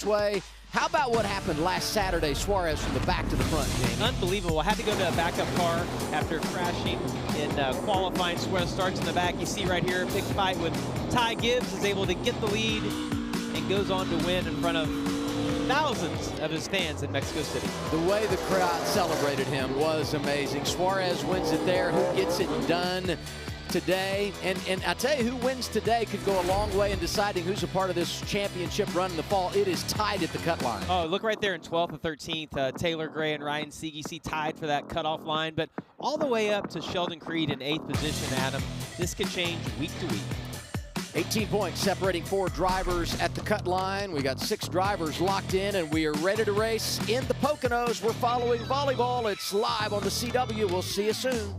Way. How about what happened last Saturday, Suarez from the back to the front, Jamie? Unbelievable. Had to go to a backup car after crashing in qualifying. Suarez starts in the back. You see right here, big fight with Ty Gibbs, is able to get the lead and goes on to win in front of thousands of his fans in Mexico City. The way the crowd celebrated him was amazing. Suarez wins it there. Who gets it done today? And I tell you, who wins today could go a long way in deciding who's a part of this championship run in the fall. It is tied at the cut line. Oh, look right there in 12th and 13th. Taylor Gray and Ryan Segesey tied for that cutoff line, but all the way up to Sheldon Creed in 8th position, Adam. This could change week to week. 18 points separating 4 drivers at the cut line. We got 6 drivers locked in, and we are ready to race in the Poconos. We're following volleyball. It's live on the CW. We'll see you soon.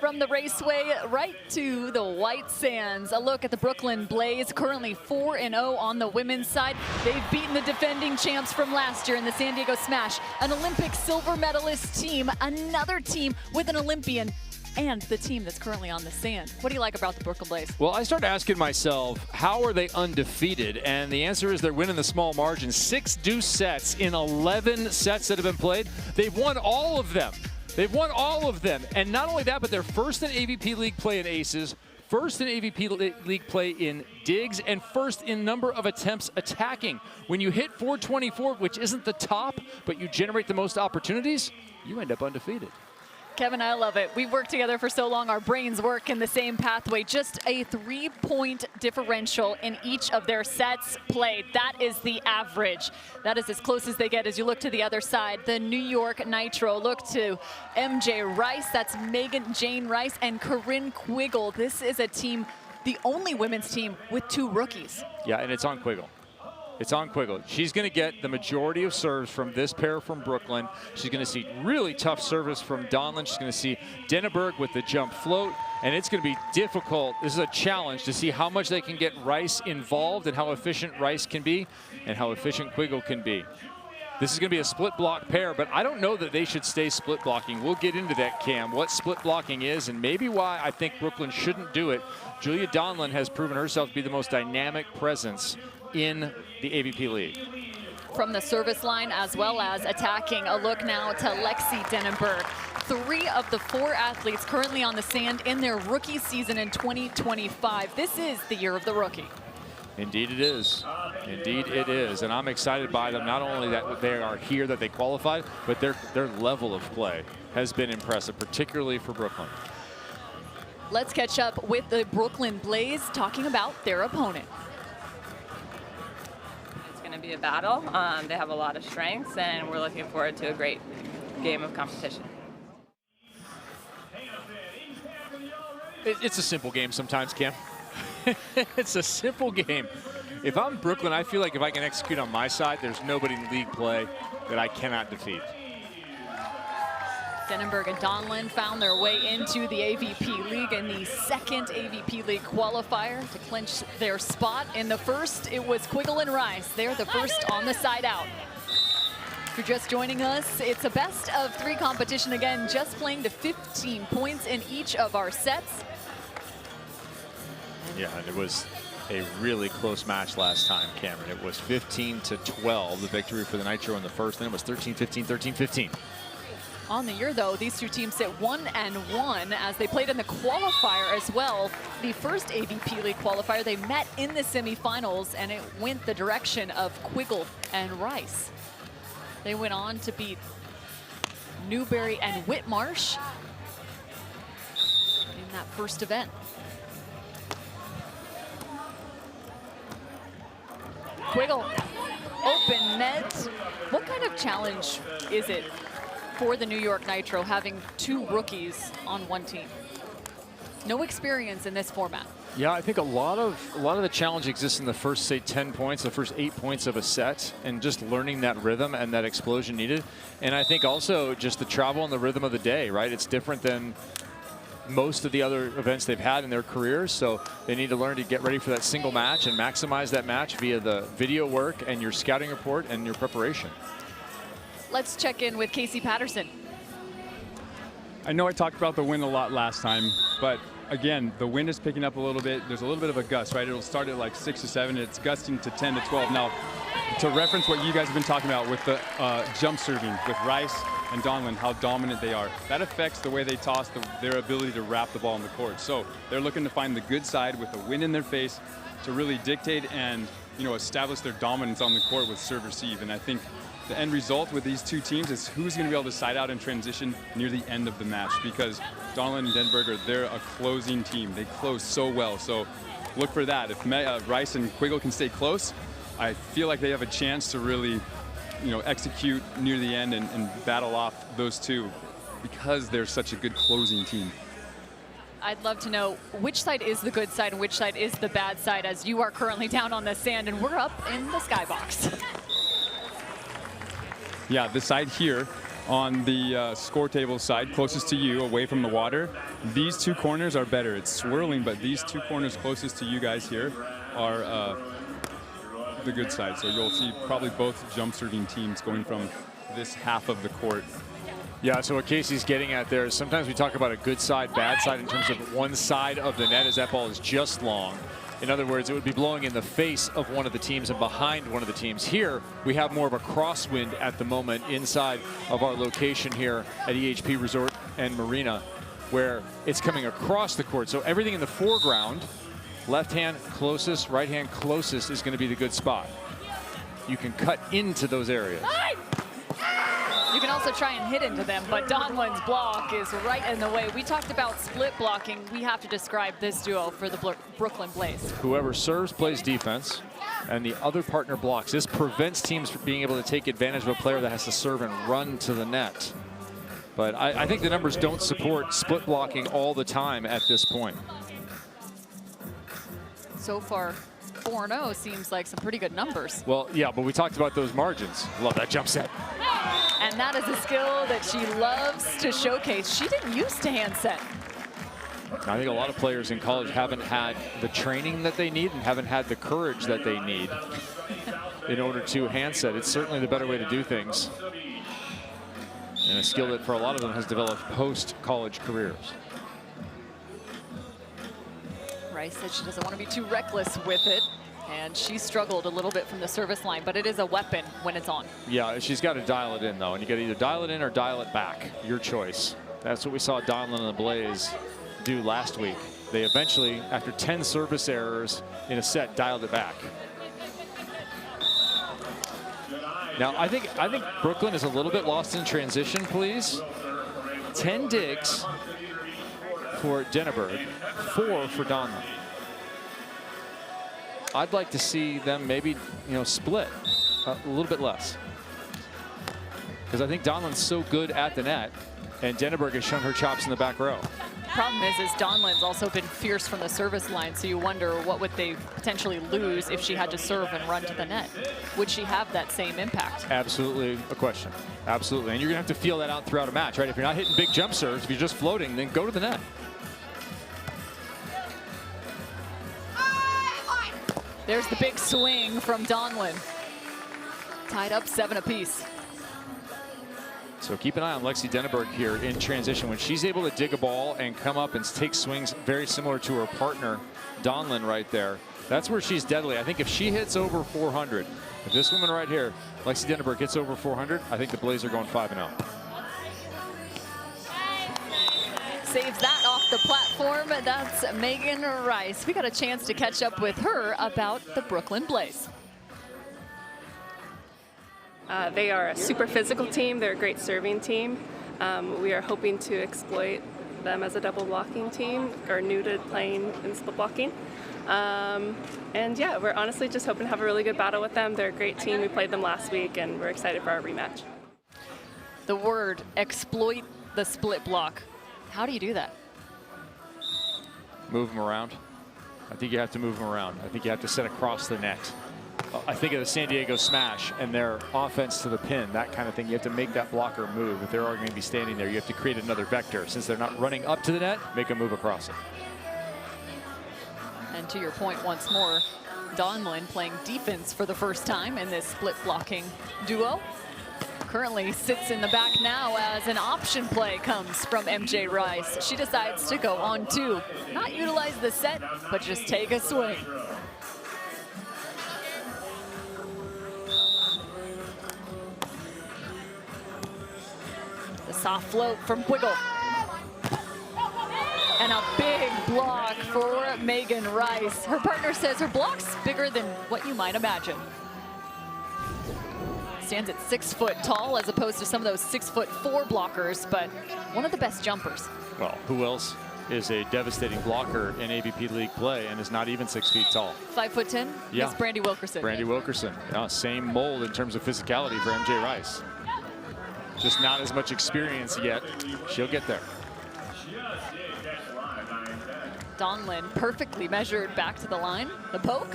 From the raceway right to the white sands. A look at the Brooklyn Blaze, currently 4-0 on the women's side. They've beaten the defending champs from last year in the San Diego Smash, an Olympic silver medalist team, another team with an Olympian, and the team that's currently on the sand. What do you like about the Brooklyn Blaze? Well, I started asking myself, how are they undefeated? And the answer is they're winning the small margin. 6 deuce sets in 11 sets that have been played. They've won all of them. They've won all of them. And not only that, but they're first in AVP League play in aces, first in AVP League play in digs, and first in number of attempts attacking. When you hit 424, which isn't the top, but you generate the most opportunities, you end up undefeated. Kevin, I love it. We've worked together for so long. Our brains work in the same pathway. Just a 3-point differential in each of their sets played. That is the average. That is as close as they get as you look to the other side. The New York Nitro look to MJ Rice. That's Megan Jane Rice and Corinne Quiggle. This is a team, the only women's team with 2 rookies. Yeah, and it's on Quiggle. It's on Quiggle. She's going to get the majority of serves from this pair from Brooklyn. She's going to see really tough service from Donlin. She's going to see Denneberg with the jump float. And it's going to be difficult. This is a challenge to see how much they can get Rice involved and how efficient Rice can be and how efficient Quiggle can be. This is going to be a split block pair, but I don't know that they should stay split blocking. We'll get into that, Cam, what split blocking is and maybe why I think Brooklyn shouldn't do it. Julia Donlin has proven herself to be the most dynamic presence in the AVP League. From the service line as well as attacking. A look now to Lexi Denneberg. 3 of the 4 athletes currently on the sand in their rookie season in 2025. This is the year of the rookie. Indeed it is. Indeed it is. And I'm excited by them. Not only that they are here, that they qualified, but their level of play has been impressive, particularly for Brooklyn. Let's catch up with the Brooklyn Blaze talking about their opponent. It's going to be a battle. They have a lot of strengths, and we're looking forward to a great game of competition. It's a simple game sometimes, Cam. It's a simple game. If I'm Brooklyn, I feel like if I can execute on my side, there's nobody in league play that I cannot defeat. Denneberg and Donlin found their way into the AVP League in the 2nd AVP League qualifier to clinch their spot. In the first, it was Quiggle and Rice. They're the first on the side out. If you're just joining us, it's a best of 3 competition again, just playing to 15 points in each of our sets. Yeah, and it was a really close match last time, Cameron. It was 15-12, the victory for the Nitro in the first, then it was 13-15, 13-15. On the year, though, these 2 teams sit 1-1 as they played in the qualifier as well. The first AVP League qualifier, they met in the semifinals, and it went the direction of Quiggle and Rice. They went on to beat Newberry and Whitmarsh in that first event. Quiggle, open net. What kind of challenge is it for the New York Nitro having 2 rookies on 1 team? No experience in this format. Yeah, I think a lot of the challenge exists in the first, say, 10 points, the first 8 points of a set, and just learning that rhythm and that explosion needed. And I think also just the travel and the rhythm of the day, right? It's different than most of the other events they've had in their careers, so they need to learn to get ready for that single match and maximize that match via the video work and your scouting report and your preparation. Let's check in with Casey Patterson. I know I talked about the wind a lot last time, but again, the wind is picking up a little bit. There's a little bit of a gust, right? It'll start at like 6 to 7. It's gusting to 10 to 12. Now, to reference what you guys have been talking about with the jump serving, with Rice and Donlin, how dominant they are. That affects the way they toss, their ability to wrap the ball on the court. So they're looking to find the good side with the wind in their face to really dictate and, you know, establish their dominance on the court with serve receive. And I think the end result with these two teams is who's going to be able to side out and transition near the end of the match, because Donlin and Denberger, they're a closing team. They close so well. So look for that. If Rice and Quiggle can stay close, I feel like they have a chance to really, you know, execute near the end and battle off those two, because they're such a good closing team. I'd love to know which side is the good side and which side is the bad side, as you are currently down on the sand and we're up in the skybox. Yeah, the side here on the score table side closest to you, away from the water, these two corners are better. It's swirling, but these two corners closest to you guys here are the good side. So you'll see probably both jump serving teams going from this half of the court. Yeah, so what Casey's getting at there is sometimes we talk about a good side, bad side in terms of one side of the net as that ball is just long. In other words, it would be blowing in the face of one of the teams and behind one of the teams. Here, we have more of a crosswind at the moment inside of our location here at EHP Resort and Marina, where it's coming across the court. So everything in the foreground, left hand closest, right hand closest is going to be the good spot. You can cut into those areas. You can also try and hit into them, but Donlin's block is right in the way. We talked about split blocking. We have to describe this duo for the Brooklyn Blaze. Whoever serves plays defense, and the other partner blocks. This prevents teams from being able to take advantage of a player that has to serve and run to the net. But I think the numbers don't support split blocking all the time at this point. So far, 4-0 seems like some pretty good numbers. Well, yeah, but we talked about those margins. Love that jump set. And that is a skill that she loves to showcase. She didn't used to hand set. I think a lot of players in college haven't had the training that they need and haven't had the courage that they need in order to hand set. It's certainly the better way to do things, and a skill that for a lot of them has developed post-college careers. Rice said she doesn't want to be too reckless with it, and she struggled a little bit from the service line, but it is a weapon when it's on. Yeah, she's got to dial it in, though, and you got to either dial it in or dial it back. Your choice. That's what we saw Donlin and the Blaze do last week. They eventually, after 10 service errors in a set, dialed it back. Now, I think Brooklyn is a little bit lost in transition, please. 10 digs for Denneberg, 4 for Donlin. I'd like to see them maybe, split a little bit less, because I think Donlin's so good at the net, and Denneberg has shown her chops in the back row. Problem is Donlin's also been fierce from the service line, so you wonder what would they potentially lose if she had to serve and run to the net. Would she have that same impact? Absolutely a question. Absolutely. And you're going to have to feel that out throughout a match, right? If you're not hitting big jump serves, if you're just floating, then go to the net. There's the big swing from Donlin. Tied up 7 apiece. So keep an eye on Lexi Denneberg here in transition. When she's able to dig a ball and come up and take swings very similar to her partner, Donlin, right there, that's where she's deadly. I think if she hits over 400, if this woman right here, Lexi Denneberg, hits over 400, I think the Blaze are going 5-0. Saves that off the platform. That's Megan Rice. We got a chance to catch up with her about the Brooklyn Blaze. They are a super physical team. They're a great serving team. We are hoping to exploit them as a double blocking team, or new to playing in split blocking. And yeah, we're honestly just hoping to have a really good battle with them. They're a great team. We played them last week, and we're excited for our rematch. The word, exploit the split block. How do you do that? Move them around. I think you have to move them around. I think you have to set across the net. I think of the San Diego Smash and their offense to the pin, that kind of thing. You have to make that blocker move. If they're already going to be standing there, you have to create another vector. Since they're not running up to the net, make them move across it. And to your point once more, Donlin playing defense for the first time in this split blocking duo. currently sits in the back now as an option play comes from MJ Rice. She decides to go on two, not utilize the set, but just take a swing. The soft float from Quiggle. And a big block for Megan Rice. Her partner says her block's bigger than what you might imagine. Stands at 6 foot tall as opposed to some of those 6'4" blockers, but one of the best jumpers. Well, who else is a devastating blocker in AVP League play and is not even 6 feet tall? 5'10"? Yeah. Miss Brandy Wilkerson. Brandy Wilkerson. Yeah, same mold in terms of physicality for MJ Rice. Just not as much experience yet. She'll get there. Donlin perfectly measured back to the line. The poke.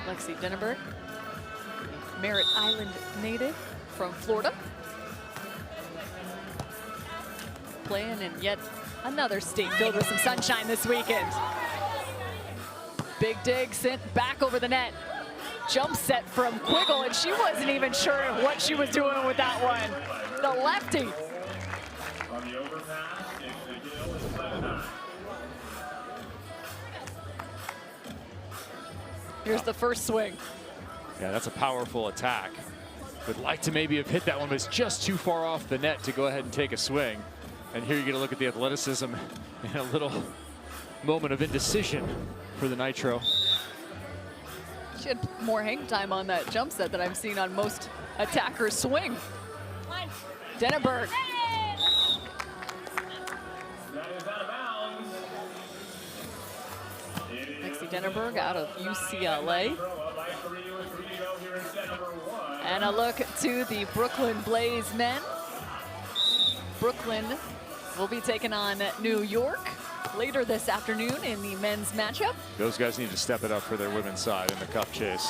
Lexi Denneberg, Merritt Island native from Florida. Playing in yet another state filled with some sunshine this weekend. Big dig sent back over the net. Jump set from Quiggle, and she wasn't even sure what she was doing with that one. The lefty. Here's the first swing. Yeah, that's a powerful attack. Would like to maybe have hit that one, but it's just too far off the net to go ahead and take a swing. And here you get a look at the athleticism and a little moment of indecision for the Nitro. She had more hang time on that jump set than I've seen on most attackers swing. Denneberg. Lexi Denneberg out of UCLA. And a look to the Brooklyn Blaze men. Brooklyn will be taking on New York later this afternoon in the men's matchup. Those guys need to step it up for their women's side in the cup chase.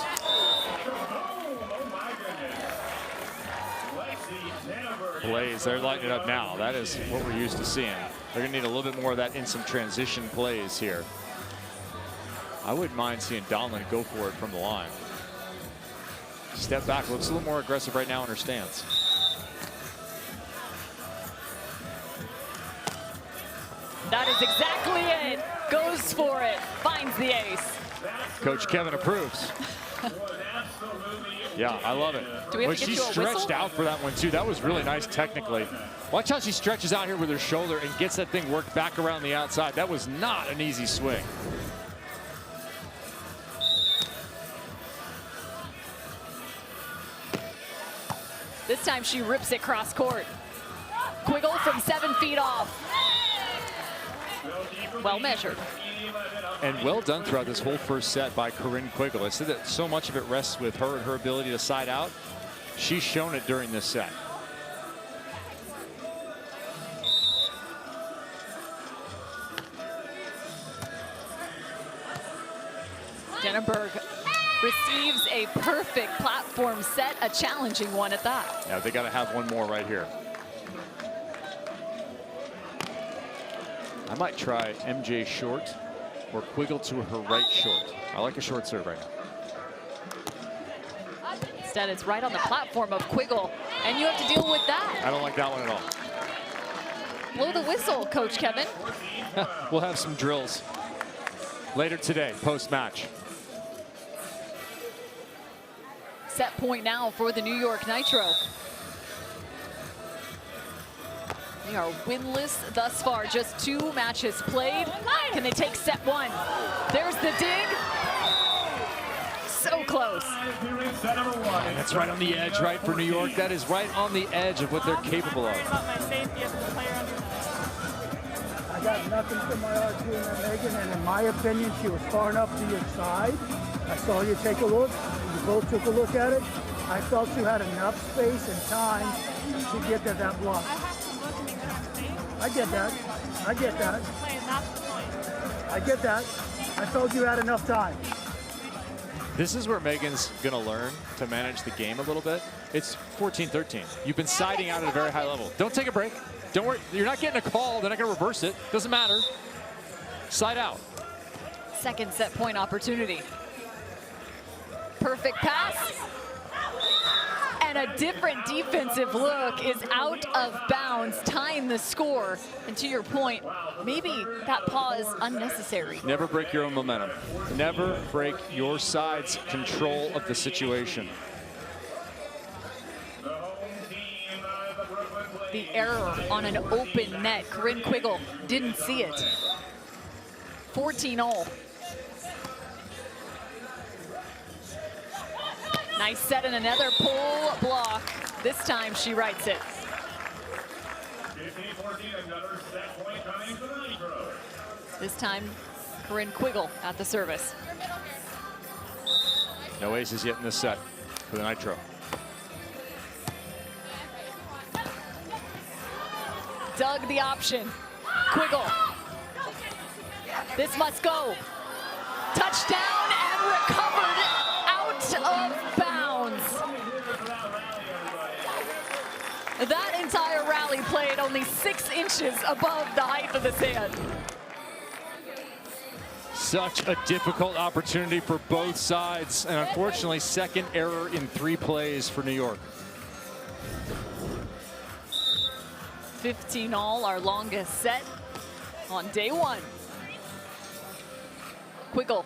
Blaze, they're lighting it up now. That is what we're used to seeing. They're going to need a little bit more of that in some transition plays here. I wouldn't mind seeing Donlin go for it from the line. Step back, looks a little more aggressive right now in her stance. That is exactly it. Goes for it, finds the ace. Coach Kevin approves. Yeah, I love it. Do we have when to get she you a stretched whistle? out for that one too, that was really nice technically. Watch how she stretches out here with her shoulder and gets that thing worked back around the outside. That was not an easy swing. This time she rips it cross court. Quiggle from 7 feet off. Well measured. And well done throughout this whole first set by Corinne Quiggle. I said that so much of it rests with her and her ability to side out. She's shown it during this set. Denneberg receives a perfect platform set, a challenging one at that. Yeah, they got to have one more right here. I might try MJ short or Quiggle to her right short. I like a short serve right now. Instead, it's right on the platform of Quiggle, and you have to deal with that. I don't like that one at all. Blow the whistle, Coach Kevin. We'll have some drills later today, post-match. Set point now for the New York Nitro. They are winless thus far, just 2 matches played. Can they take set 1? There's the dig. So close. And that's right on the edge, right, for New York. That is right on the edge of what they're capable of. I got nothing from my arguing with Megan, and in my opinion, she was far enough to your side. I saw you take a look. You both took a look at it. I felt you had enough space and time to get to that block. I get that. I get that. I get that. I felt you had enough time. This is where Megan's going to learn to manage the game a little bit. It's 14-13. You've been siding out at a very high level. Don't take a break. Don't worry. You're not getting a call. They're not going to reverse it. Doesn't matter. Side out. Second set point opportunity. Perfect pass. And a different defensive look is out of bounds, tying the score. And to your point, maybe that pause unnecessary. Never break your own momentum. Never break your side's control of the situation. The error on an open net. Corinne Quiggle didn't see it. 14-all. Nice set and another pull block. This time she writes it. This time, Corinne Quiggle at the service. No aces yet in this set for the Nitro. Dug the option. Quiggle. This must go. Touchdown and recovered out of bounds. That entire rally played only 6 inches above the height of the sand. Such a difficult opportunity for both sides, and unfortunately, second error in 3 plays for New York. 15-all, our longest set on day 1. Quiggle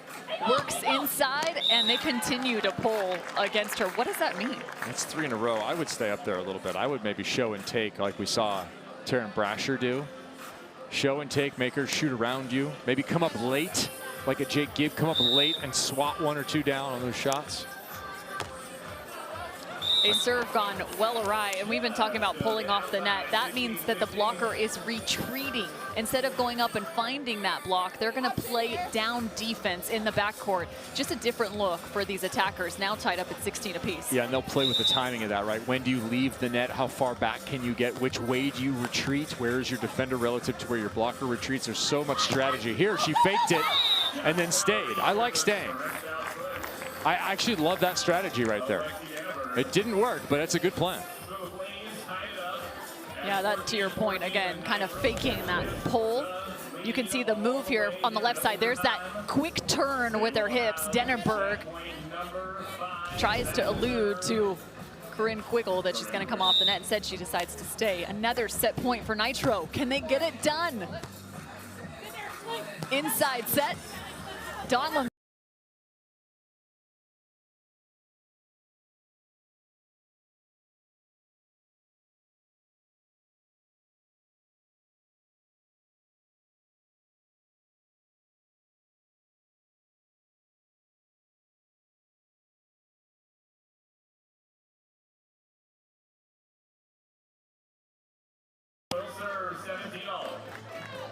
works inside, and they continue to pull against her. What does that mean? That's 3 in a row. I would stay up there a little bit. I would maybe show and take like we saw Taryn Brasher do. Show and take, make her shoot around you. Maybe come up late, like a Jake Gibb, come up late and swat 1 or 2 down on those shots. A serve gone well awry, and we've been talking about pulling off the net. That means that the blocker is retreating. Instead of going up and finding that block, they're going to play down defense in the backcourt. Just a different look for these attackers, now tied up at 16 apiece. Yeah, and they'll play with the timing of that, right? When do you leave the net? How far back can you get? Which way do you retreat? Where is your defender relative to where your blocker retreats? There's so much strategy. Here, she faked it and then stayed. I like staying. I actually love that strategy right there. It didn't work, but it's a good plan. Yeah, that to your point, again, kind of faking that pull. You can see the move here on the left side. There's that quick turn with her hips. Denneberg tries to allude to Corinne Quiggle that she's going to come off the net. Instead, she decides to stay. Another set point for Nitro. Can they get it done? Inside set. Donlin.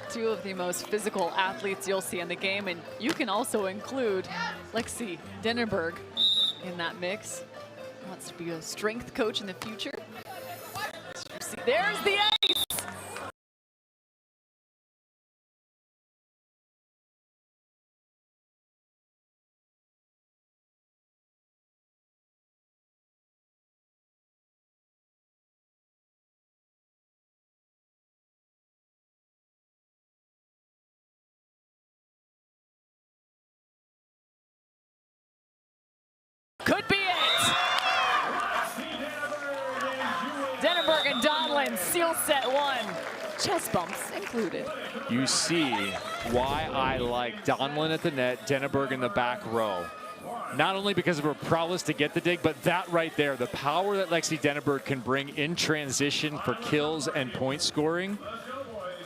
Two of the most physical athletes you'll see in the game, and you can also include Lexi Denneberg in that mix. Wants to be a strength coach in the future. There's the ace! Could be it. Denneberg and Donlin seal set 1. Chest bumps included. You see why I like Donlin at the net, Denneberg in the back row. Not only because of her prowess to get the dig, but that right there, the power that Lexi Denneberg can bring in transition for kills and point scoring,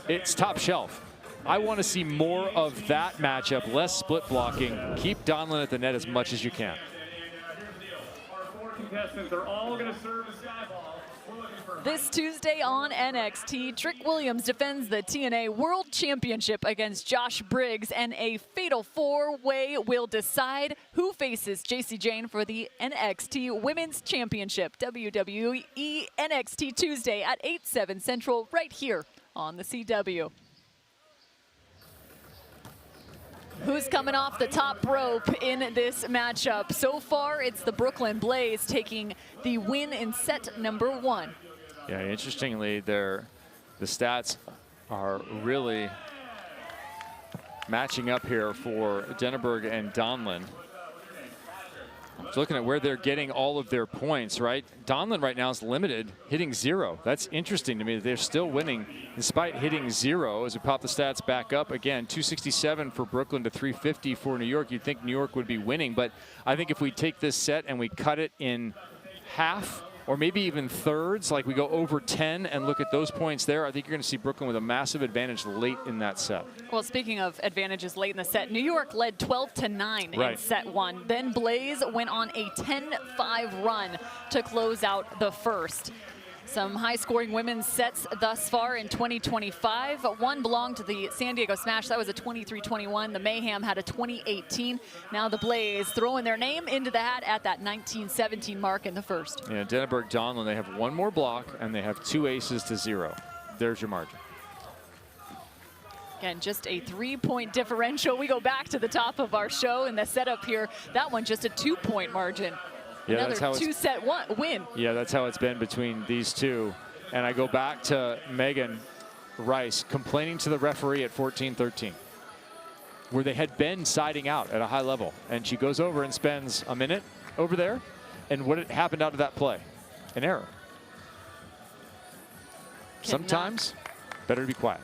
it's top shelf. I want to see more of that matchup, less split blocking. Keep Donlin at the net as much as you can. Contestants are all going to serve a sky ball. This Tuesday on NXT, Trick Williams defends the TNA World Championship against Josh Briggs, and a fatal 4-way will decide who faces JC Jane for the NXT Women's Championship. WWE NXT Tuesday at 8/7 Central, right here on the CW. Who's coming off the top rope in this matchup? So far, it's the Brooklyn Blaze taking the win in set number 1. Yeah, interestingly, the stats are really matching up here for Denneberg and Donlin. So looking at where they're getting all of their points, right? Donlin right now is limited, hitting 0. That's interesting to me. They're still winning despite hitting 0. As we pop the stats back up again, 267 for Brooklyn to 350 for New York. You'd think New York would be winning, but I think if we take this set and we cut it in half, or maybe even thirds, like we go over 10 and look at those points there, I think you're going to see Brooklyn with a massive advantage late in that set. Well, speaking of advantages late in the set, New York led 12-9 in set 1. Then Blaze went on a 10-5 run to close out the first. Some high-scoring women's sets thus far in 2025. One belonged to the San Diego Smash. That was a 23-21. The Mayhem had a 20-18. Now the Blaze throwing their name into the hat at that 19-17 mark in the first. Yeah, Denneberg, Donlin, they have one more block, and they have 2 aces to 0. There's your margin. Again, just a 3-point differential. We go back to the top of our show in the setup here. That one just a 2-point margin. Yeah, another that's how 2-set win. Yeah, that's how it's been between these two. And I go back to Megan Rice complaining to the referee at 14-13, where they had been siding out at a high level. And she goes over and spends a minute over there. And what happened out of that play? An error. Sometimes, better to be quiet.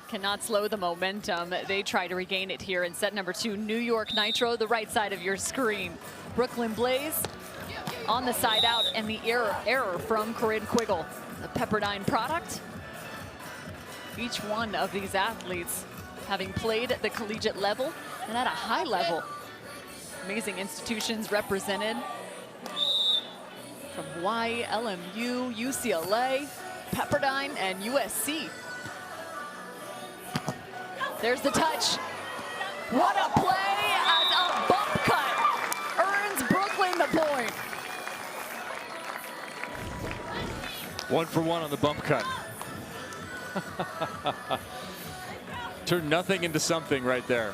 Cannot slow the momentum. They try to regain it here in set number 2. New York Nitro, the right side of your screen. Brooklyn Blaze on the side out, and the error from Corinne Quiggle, the Pepperdine product. Each one of these athletes having played at the collegiate level and at a high level. Amazing institutions represented from Hawaii, LMU, UCLA, Pepperdine, and USC. There's the touch. What a play as a bump cut earns Brooklyn the point. 1 for 1 on the bump cut. Turned nothing into something right there.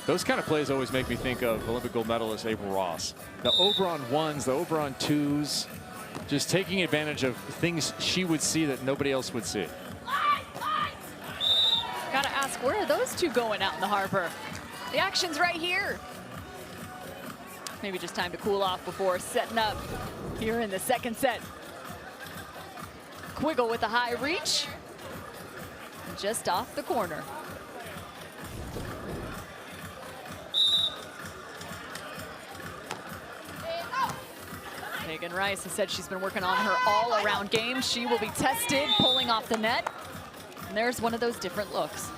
Those kind of plays always make me think of Olympic gold medalist April Ross. The over on 1s, the over on 2s, just taking advantage of things she would see that nobody else would see. Gotta ask, where are those two going out in the harbor? The action's right here. Maybe just time to cool off before setting up here in the second set. Quiggle with a high reach. Just off the corner. Megan Rice has said she's been working on her all-around game. She will be tested pulling off the net. And there's one of those different looks.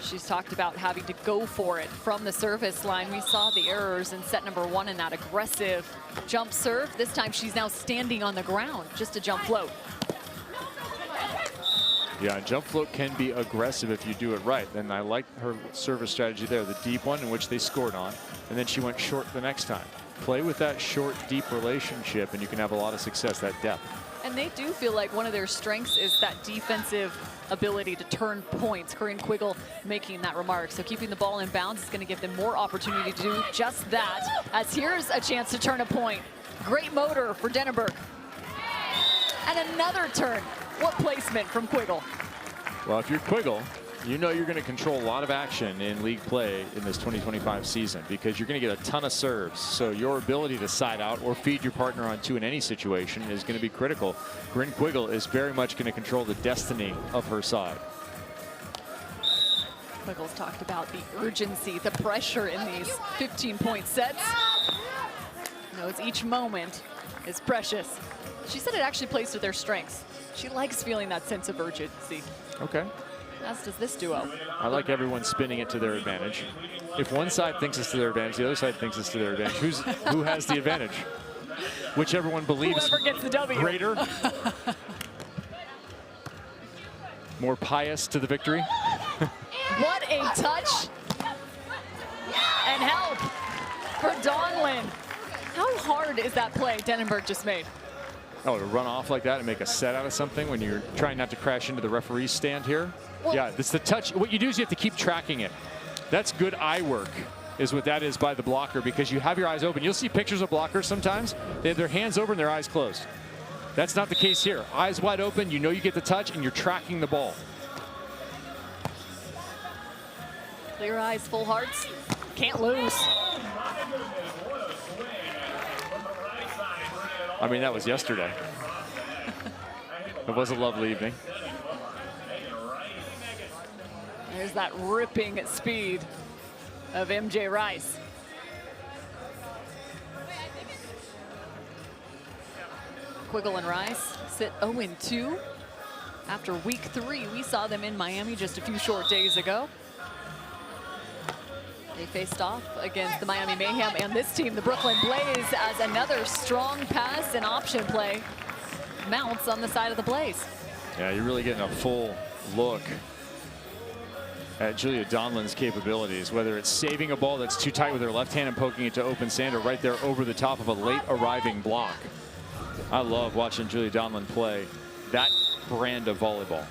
She's talked about having to go for it from the service line. We saw the errors in set number 1 in that aggressive jump serve. This time she's now standing on the ground, just a jump float. Yeah, and jump float can be aggressive if you do it right. And I like her service strategy there, the deep one in which they scored on. And then she went short the next time. Play with that short, deep relationship, and you can have a lot of success, that depth. And they do feel like one of their strengths is that defensive ability to turn points. Corinne Quiggle making that remark. So keeping the ball in bounds is going to give them more opportunity to do just that. As here's a chance to turn a point. Great motor for Denneberg. And another turn. What placement from Quiggle? Well, if you're Quiggle, you know you're going to control a lot of action in league play in this 2025 season because you're going to get a ton of serves. So your ability to side out or feed your partner on 2 in any situation is going to be critical. Corinne Quiggle is very much going to control the destiny of her side. Quiggle's talked about the urgency, the pressure in these 15-point sets. Knows each moment is precious. She said it actually plays to their strengths. She likes feeling that sense of urgency. Okay. As does this duo. I like everyone spinning it to their advantage. If one side thinks it's to their advantage, the other side thinks it's to their advantage. Who has the advantage? Whichever one believes Whoever gets the W. greater. More pious to the victory. What a touch. And help for Donlin. How hard is that play Denneberg just made? Oh, to run off like that and make a set out of something when you're trying not to crash into the referee's stand here? Well, yeah, it's the touch. What you do is you have to keep tracking it. That's good eye work is what that is by the blocker because you have your eyes open. You'll see pictures of blockers sometimes. They have their hands over and their eyes closed. That's not the case here. Eyes wide open, you know you get the touch, and you're tracking the ball. Clear eyes, full hearts. Can't lose. I mean, that was yesterday. It was a lovely evening. There's that ripping speed of MJ Rice. Quiggle and Rice sit 0-2. After week 3, we saw them in Miami just a few short days ago. They faced off against the Miami Mayhem and this team, the Brooklyn Blaze, as another strong pass and option play mounts on the side of the Blaze. Yeah, you're really getting a full look at Julia Donlan's capabilities, whether it's saving a ball that's too tight with her left hand and poking it to open sand, or right there over the top of a late arriving block. I love watching Julia Donlan play that brand of volleyball.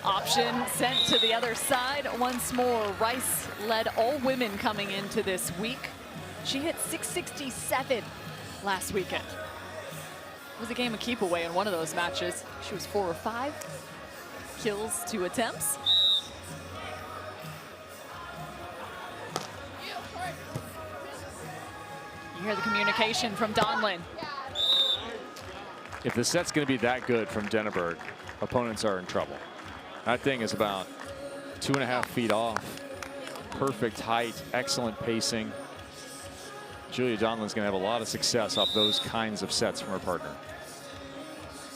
Option sent to the other side once more. Rice led all women coming into this week. She hit 667 last weekend. It was a game of keep away in one of those matches. She was 4 of 5. Kills 2 attempts. You hear the communication from Donlan. If the set's going to be that good from Denneberg, opponents are in trouble. That thing is about 2.5 feet off. Perfect height, excellent pacing. Julia Donlan's going to have a lot of success off those kinds of sets from her partner.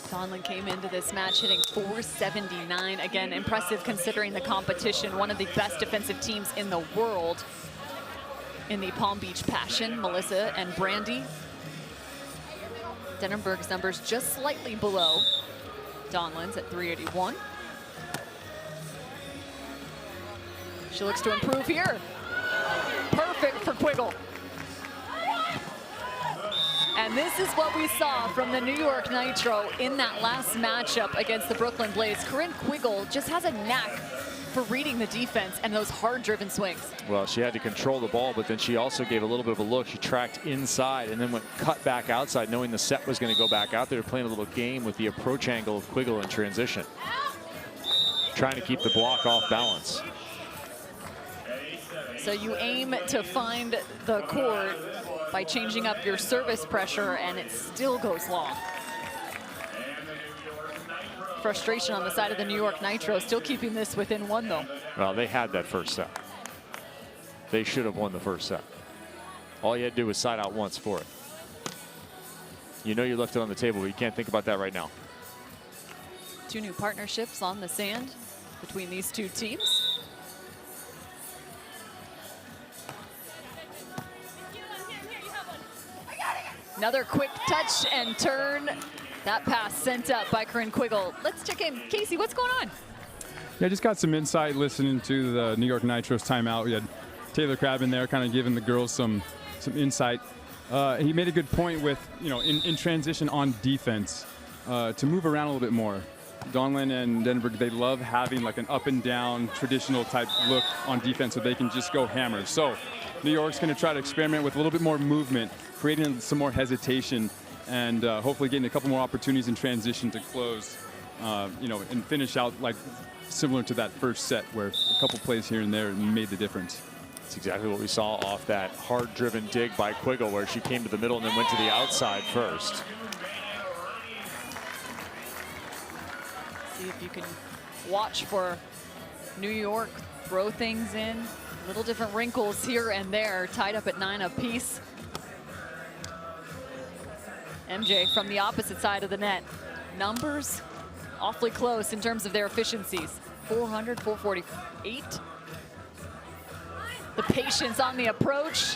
Donlan came into this match hitting 479. Again, impressive considering the competition. One of the best defensive teams in the world in the Palm Beach Passion, Melissa and Brandy. Denneberg's numbers just slightly below Donlan's at 381. She looks to improve here. Perfect for Quiggle. And this is what we saw from the New York Nitro in that last matchup against the Brooklyn Blaze. Corinne Quiggle just has a knack for reading the defense and those hard-driven swings. Well, she had to control the ball, but then she also gave a little bit of a look. She tracked inside and then went cut back outside, knowing the set was going to go back out there, playing a little game with the approach angle of Quiggle in transition, trying to keep the block off balance. So you aim to find the court by changing up your service pressure, and it still goes long. Frustration on the side of the New York Nitro, still keeping this within 1, though. Well, they had that first set. They should have won the first set. All you had to do was side out once for it. You know you left it on the table, but you can't think about that right now. 2 new partnerships on the sand between these 2 teams. Another quick touch and turn. That pass sent up by Corinne Quiggle. Let's check in. Casey, what's going on? Yeah, just got some insight listening to the New York Nitro's timeout. We had Taylor Crabb in there kind of giving the girls some insight. He made a good point with, in transition on defense, to move around a little bit more. Donlan and Denneberg, they love having like an up and down traditional type look on defense so they can just go hammer. So New York's going to try to experiment with a little bit more movement, creating some more hesitation, and hopefully getting a couple more opportunities in transition to close, and finish out like similar to that first set where a couple plays here and there made the difference. That's exactly what we saw off that hard-driven dig by Quiggle, where she came to the middle and then went to the outside first. See if you can watch for New York throw things in. Little different wrinkles here and there, tied up at 9 apiece. MJ from the opposite side of the net. Numbers awfully close in terms of their efficiencies. 400, 448. The patience on the approach.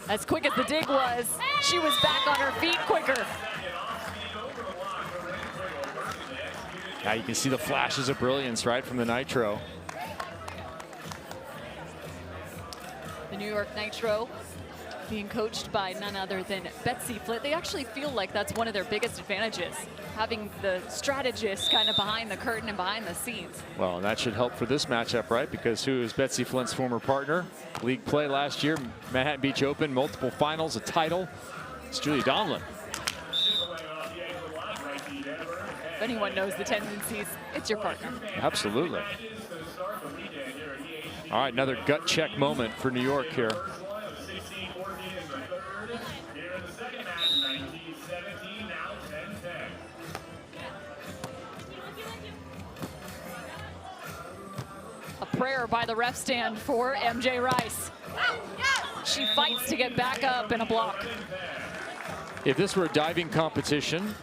As quick as the dig was, she was back on her feet quicker. Now you can see the flashes of brilliance right from the Nitro. The New York Nitro being coached by none other than Betsy Flitt. They actually feel like that's one of their biggest advantages, having the strategist kind of behind the curtain and behind the scenes. Well, and that should help for this matchup, right? Because who is Betsy Flitt's former partner? League play last year, Manhattan Beach Open, multiple finals, a title. It's Julia Donlan. If anyone knows the tendencies, it's your partner. Absolutely. All right, another gut check moment for New York here. A prayer by the ref stand for MJ Rice. She fights to get back up in a block. If this were a diving competition,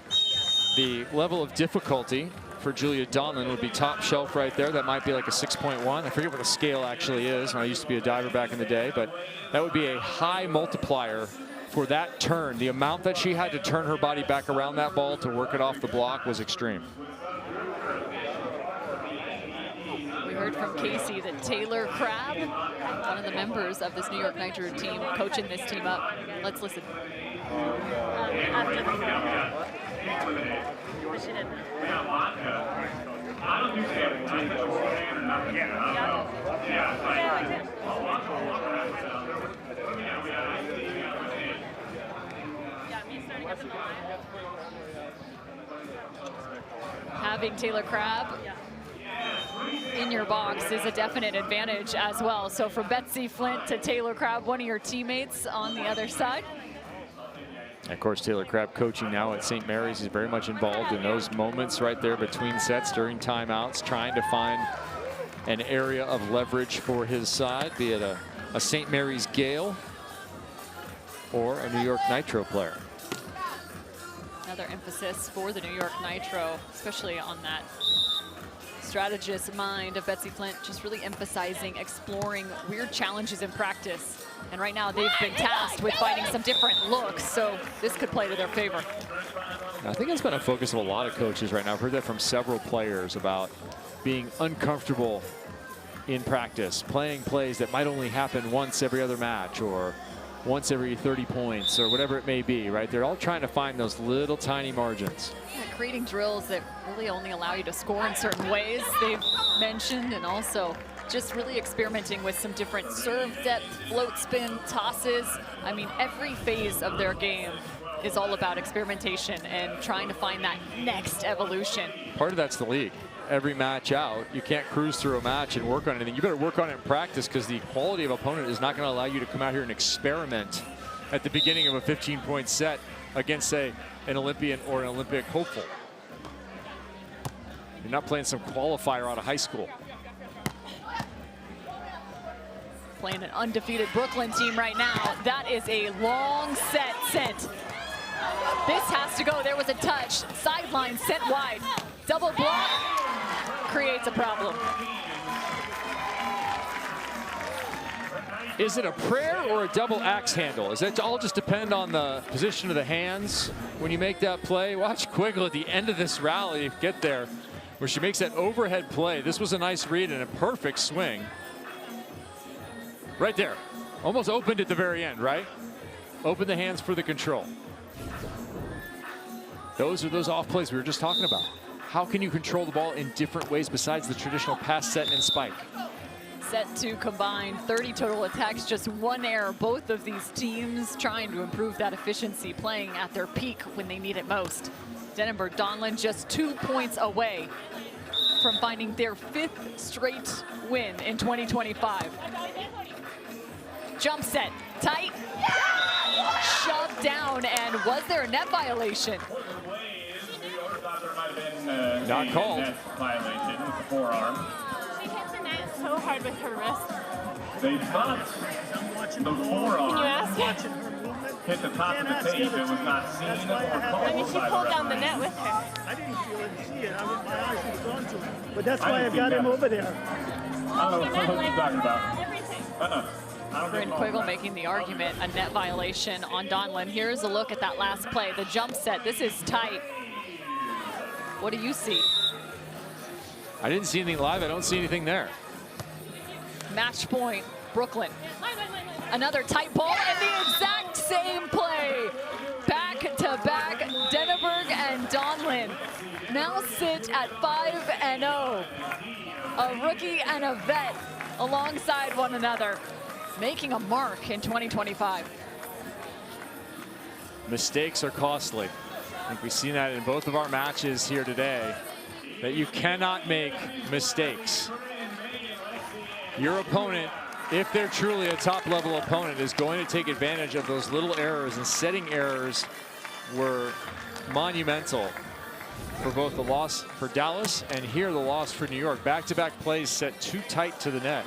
the level of difficulty for Julia Donlin would be top shelf right there. That might be like a 6.1. I forget what the scale actually is. I used to be a diver back in the day, but that would be a high multiplier for that turn. The amount that she had to turn her body back around that ball to work it off the block was extreme. We heard from Casey that Taylor Crabb, one of the members of this New York Nitro team, coaching this team up. Let's listen. Having Taylor Crabb in your box is a definite advantage as well. So from Betsy Flint to Taylor Crabb, one of your teammates on the other side. And of course, Taylor Crabb coaching now at St. Mary's. He's very much involved in those moments right there between sets during timeouts, trying to find an area of leverage for his side, be it a St. Mary's Gale or a New York Nitro player. Another emphasis for the New York Nitro, especially on that strategist mind of Betsy Flint, just really emphasizing exploring weird challenges in practice. And right now they've been tasked with finding some different looks, so this could play to their favor. I think that's been a focus of a lot of coaches right now. I've heard that from several players about being uncomfortable in practice, playing plays that might only happen once every other match or once every 30 points or whatever it may be, right? They're all trying to find those little tiny margins. Yeah, creating drills that really only allow you to score in certain ways, they've mentioned, and also just really experimenting with some different serve depth, float spin, tosses. I mean, every phase of their game is all about experimentation and trying to find that next evolution. Part of that's the league. Every match out, you can't cruise through a match and work on anything. You better work on it in practice, because the quality of opponent is not going to allow you to come out here and experiment at the beginning of a 15-point set against, say, an Olympian or an Olympic hopeful. You're not playing some qualifier out of high school. Playing an undefeated Brooklyn team right now. That is a long set sent. This has to go. There was a touch. Sideline sent wide. Double block creates a problem. Is it a prayer or a double axe handle? Does that all just depend on the position of the hands when you make that play? Watch Quiggle at the end of this rally get there, where she makes that overhead play. This was a nice read and a perfect swing. Right there. Almost opened at the very end, right? Open the hands for the control. Those are those off plays we were just talking about. How can you control the ball in different ways besides the traditional pass, set, and spike? Set to combine 30 total attacks, just one error. Both of these teams trying to improve that efficiency, playing at their peak when they need it most. Denenberg Donlin just 2 points away from finding their 5th straight win in 2025. Jump set, tight, shoved down, and was there a net violation? Not called. Violation with the forearm. She hit the net so hard with her wrist. They thought the forearm Can you ask her? hit the top of the tape. It was not seen or called. I mean, she pulled down the net with her. I didn't feel it, see it. My eyes was gone to it. But that's why I've got him over there. I don't know what you're talking about. Everything. Bryn Quiggle making the argument, a net violation on Donlin. Here's a look at that last play, the jump set. This is tight. What do you see? I didn't see anything live. I don't see anything there. Match point, Brooklyn. Another tight ball and the exact same play. Back to back, Denenberg and Donlin now sit at 5-0. A rookie and a vet alongside one another, making a mark in 2025. Mistakes are costly. I think we've seen that in both of our matches here today, that you cannot make mistakes. Your opponent, if they're truly a top-level opponent, is going to take advantage of those little errors, and setting errors were monumental for both the loss for Dallas and here the loss for New York. Back-to-back plays set too tight to the net.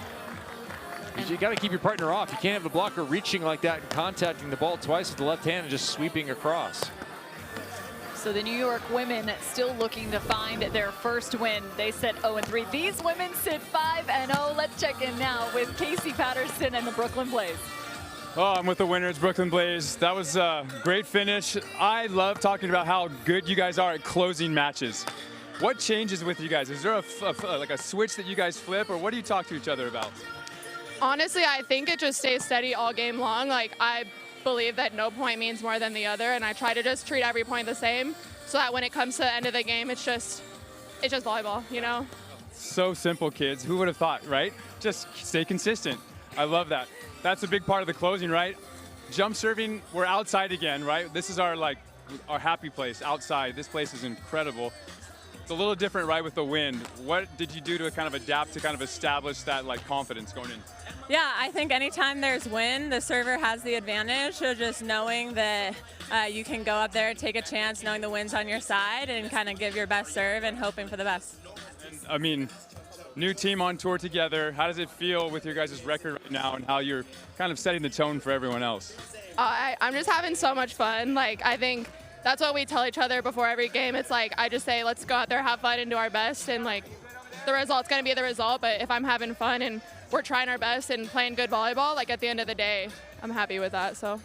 You got to keep your partner off. You can't have the blocker reaching like that and contacting the ball twice with the left hand and just sweeping across. So the New York women still looking to find their first win. They sit 0-3. These women sit 5-0. Let's check in now with Casey Patterson and the Brooklyn Blaze. Oh, I'm with the winners, Brooklyn Blaze. That was a great finish. I love talking about how good you guys are at closing matches. What changes with you guys? Is there like a switch that you guys flip, or what do you talk to each other about? Honestly, I think it just stays steady all game long. Like, I believe that no point means more than the other, and I try to just treat every point the same so that when it comes to the end of the game, it's just volleyball, you know? So simple, kids. Who would have thought, right? Just stay consistent. I love that. That's a big part of the closing, right? Jump serving, we're outside again, right? This is our happy place, outside. This place is incredible. It's a little different, right, with the wind. What did you do to kind of adapt to kind of establish that confidence going in? Yeah, I think anytime there's wind, the server has the advantage. So just knowing that you can go up there, take a chance, knowing the wind's on your side, and kind of give your best serve and hoping for the best. And, I mean, new team on tour together. How does it feel with your guys' record right now, and how you're kind of setting the tone for everyone else? I'm just having so much fun. Like, I think that's what we tell each other before every game. It's like, I just say, let's go out there, have fun, and do our best. And the result's going to be the result. But if I'm having fun and we're trying our best and playing good volleyball, at the end of the day, I'm happy with that. So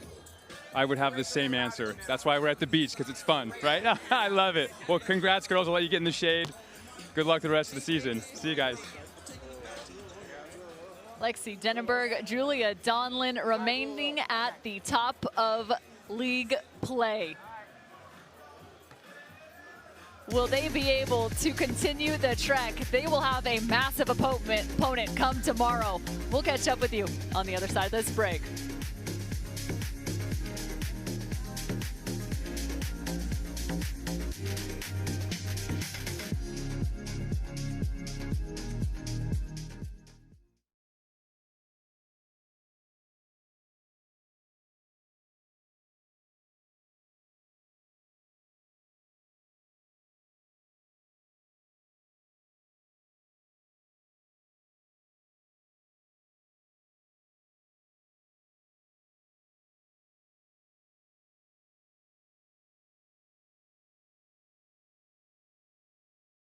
I would have the same answer. That's why we're at the beach, because it's fun, right? I love it. Well, congrats, girls. I'll let you get in the shade. Good luck the rest of the season. See you guys. Lexi Denenberg, Julia Donlin remaining at the top of league play. Will they be able to continue the trek? They will have a massive opponent come tomorrow. We'll catch up with you on the other side of this break.